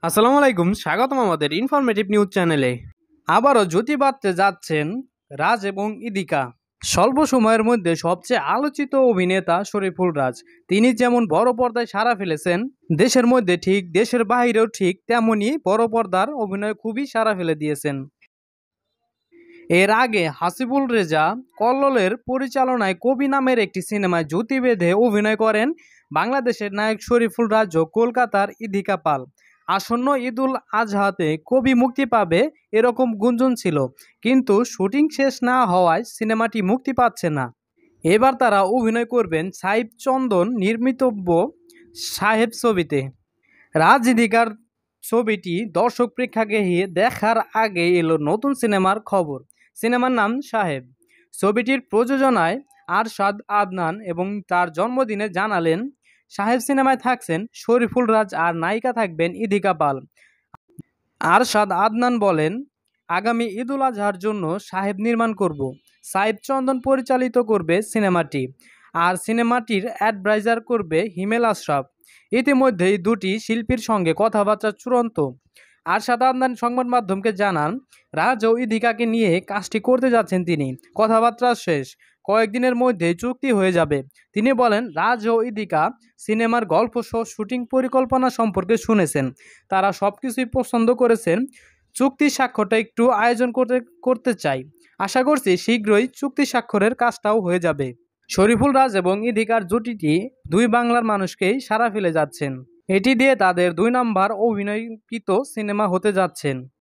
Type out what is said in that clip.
আসসালামু আলাইকুম, স্বাগতম আমাদের ইনফরমেটিভ নিউজ চ্যানেলে। আবারও জুটি বাঁধতে যাচ্ছেন রাজ এবং ইদিকা। স্বল্প সময়ের মধ্যে সবচেয়ে আলোচিত অভিনেতা শরীফুল রাজ, তিনি যেমন বড় পর্দায় সাড়া ফেলেছেন, দেশের মধ্যে ঠিক দেশের বাইরেও ঠিক তেমনই বড় পর্দার অভিনয় খুবই সাড়া ফেলে দিয়েছেন। এর আগে হাসিবুল রেজা কল্লোলের পরিচালনায় কবি নামের একটি সিনেমায় জুটি বেঁধে অভিনয় করেন বাংলাদেশের নায়ক শরীফুল রাজ ও কলকাতার ইদিকা পাল। আসন্ন ঈদুল আজহাতে কবি মুক্তি পাবে এরকম গুঞ্জন ছিল, কিন্তু শুটিং শেষ না হওয়ায় সিনেমাটি মুক্তি পাচ্ছে না। এবার তারা অভিনয় করবেন সাইফ চন্দন নির্মিতব্য সাহেব ছবিতে। রাজ ইদিকার ছবিটি দর্শক প্রেক্ষাগৃহে দেখার আগে এলো নতুন সিনেমার খবর। সিনেমার নাম সাহেব। ছবিটির প্রযোজনায় আরশাদ আদনান এবং তার জন্মদিনে জানালেন সাহেব সিনেমায় থাকছেন শরীফুল রাজ আর নায়িকা থাকবেন ইদিকা পাল। আরশাদ আদনান বলেন, আগামী ঈদুল আজহার জন্য সাহেব নির্মাণ করব। সাইফ চন্দন পরিচালিত করবে সিনেমাটি, আর সিনেমাটির অ্যাডভাইজার করবে হিমেল আশরাফ। ইতিমধ্যেই দুটি শিল্পীর সঙ্গে কথাবার্তা চূড়ান্ত। আরশাদ আদনান সংবাদ মাধ্যমকে জানান, রাজ ও ইদিকাকে নিয়ে কাজটি করতে যাচ্ছেন তিনি। কথাবার্তা শেষ, কয়েকদিনের মধ্যেই চুক্তি হয়ে যাবে। তিনি বলেন, রাজ ও ইদিকা সিনেমার গল্প সহ শুটিং পরিকল্পনা সম্পর্কে শুনেছেন, তারা সব কিছুই পছন্দ করেছেন। চুক্তি স্বাক্ষরটা একটু আয়োজন করতে চাই। আশা করছি শীঘ্রই চুক্তি স্বাক্ষরের কাজটাও হয়ে যাবে। শরীফুল রাজ এবং ইদিকার জুটিটি দুই বাংলার মানুষকেই সাড়া ফেলে যাচ্ছেন। এটি দিয়ে তাদের 2 নম্বর অভিনয়কৃত সিনেমা হতে যাচ্ছেন।